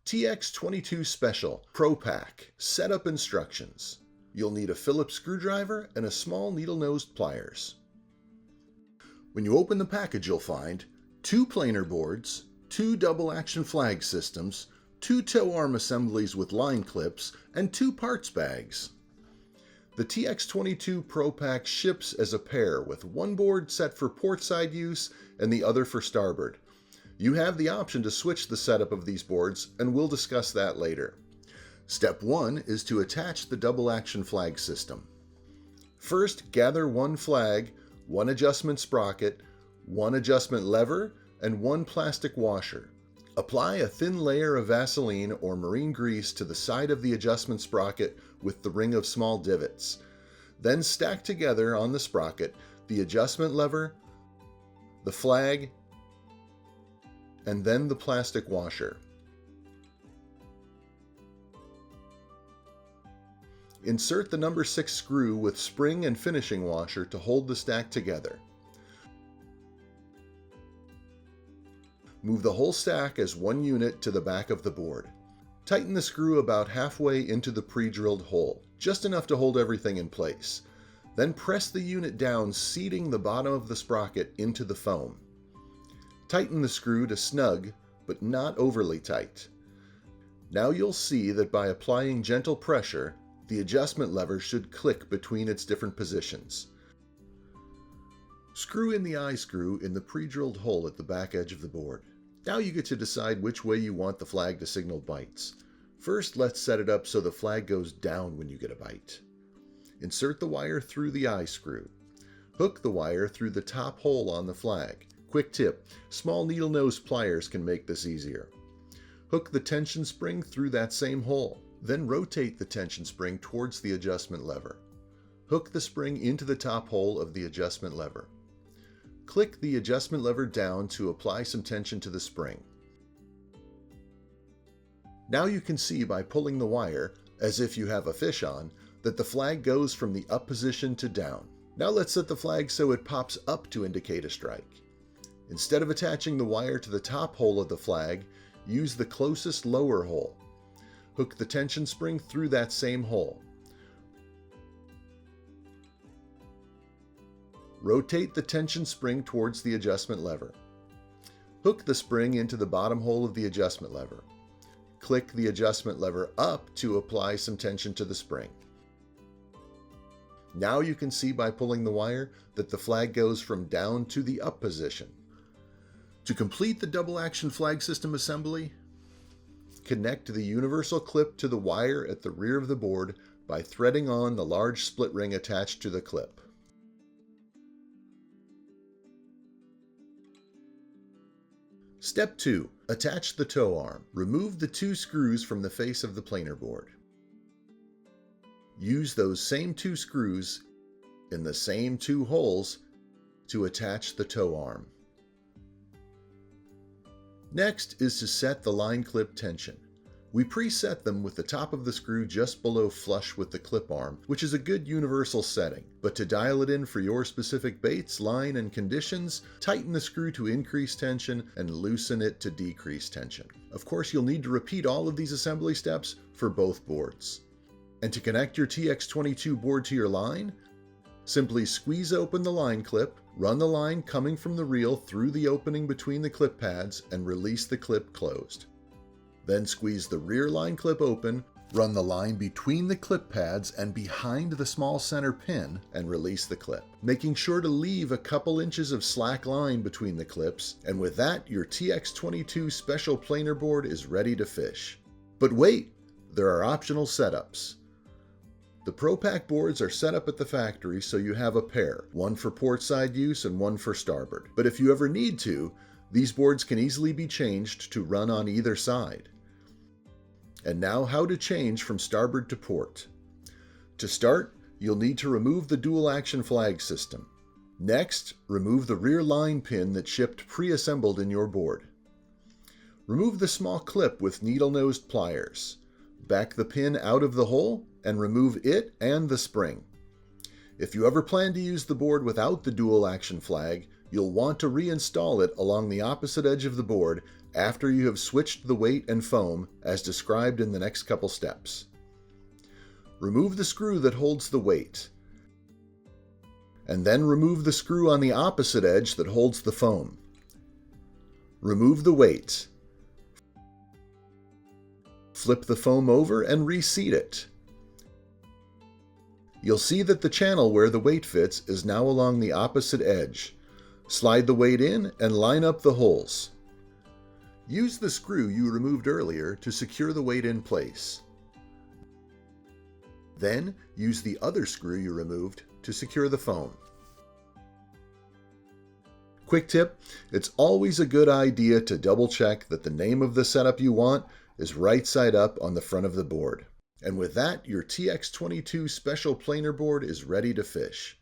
TX-22 Special Pro Pack Setup Instructions. You'll need a Phillips screwdriver and a small needle-nosed pliers. When you open the package, you'll find 2 planer boards, 2 double-action flag systems, 2 toe arm assemblies with line clips, and 2 parts bags. The TX-22 Pro Pack ships as a pair with one board set for portside use and the other for starboard. You have the option to switch the setup of these boards, and we'll discuss that later. Step 1 is to attach the double-action flag system. First, gather one flag, one adjustment sprocket, one adjustment lever, and one plastic washer. Apply a thin layer of Vaseline or marine grease to the side of the adjustment sprocket with the ring of small divots. Then stack together on the sprocket the adjustment lever, the flag, and then the plastic washer. Insert the number 6 screw with spring and finishing washer to hold the stack together. Move the whole stack as one unit to the back of the board. Tighten the screw about halfway into the pre-drilled hole, just enough to hold everything in place. Then press the unit down, seating the bottom of the sprocket into the foam. Tighten the screw to snug, but not overly tight. Now you'll see that by applying gentle pressure, the adjustment lever should click between its different positions. Screw in the eye screw in the pre-drilled hole at the back edge of the board. Now you get to decide which way you want the flag to signal bites. First, let's set it up so the flag goes down when you get a bite. Insert the wire through the eye screw. Hook the wire through the top hole on the flag. Quick tip, small needle nose pliers can make this easier. Hook the tension spring through that same hole. Then rotate the tension spring towards the adjustment lever. Hook the spring into the top hole of the adjustment lever. Click the adjustment lever down to apply some tension to the spring. Now you can see by pulling the wire, as if you have a fish on, that the flag goes from the up position to down. Now let's set the flag so it pops up to indicate a strike. Instead of attaching the wire to the top hole of the flag, use the closest lower hole. Hook the tension spring through that same hole. Rotate the tension spring towards the adjustment lever. Hook the spring into the bottom hole of the adjustment lever. Click the adjustment lever up to apply some tension to the spring. Now you can see by pulling the wire that the flag goes from down to the up position. To complete the double-action flag system assembly, connect the universal clip to the wire at the rear of the board by threading on the large split ring attached to the clip. Step 2. Attach the toe arm. Remove the 2 screws from the face of the planer board. Use those same 2 screws in the same 2 holes to attach the toe arm. Next is to set the line clip tension. We preset them with the top of the screw just below flush with the clip arm, which is a good universal setting. But to dial it in for your specific baits, line, and conditions, tighten the screw to increase tension and loosen it to decrease tension. Of course, you'll need to repeat all of these assembly steps for both boards. And to connect your TX-22 board to your line, simply squeeze open the line clip, run the line coming from the reel through the opening between the clip pads, and release the clip closed. Then squeeze the rear line clip open, run the line between the clip pads and behind the small center pin, and release the clip, making sure to leave a couple inches of slack line between the clips, and with that, your TX-22 special planer board is ready to fish. But wait, there are optional setups. The Pro Pack boards are set up at the factory so you have a pair, one for portside use and one for starboard. But if you ever need to, these boards can easily be changed to run on either side. And now how to change from starboard to port. To start, you'll need to remove the dual action flag system. Next, remove the rear line pin that shipped pre-assembled in your board. Remove the small clip with needle-nosed pliers. Back the pin out of the hole and remove it and the spring. If you ever plan to use the board without the dual action flag, you'll want to reinstall it along the opposite edge of the board after you have switched the weight and foam as described in the next couple steps. Remove the screw that holds the weight, and then remove the screw on the opposite edge that holds the foam. Remove the weight. Flip the foam over and reseat it. You'll see that the channel where the weight fits is now along the opposite edge. Slide the weight in and line up the holes. Use the screw you removed earlier to secure the weight in place. Then use the other screw you removed to secure the foam. Quick tip, it's always a good idea to double check that the name of the setup you want is right side up on the front of the board. And with that, your TX-22 special planer board is ready to fish.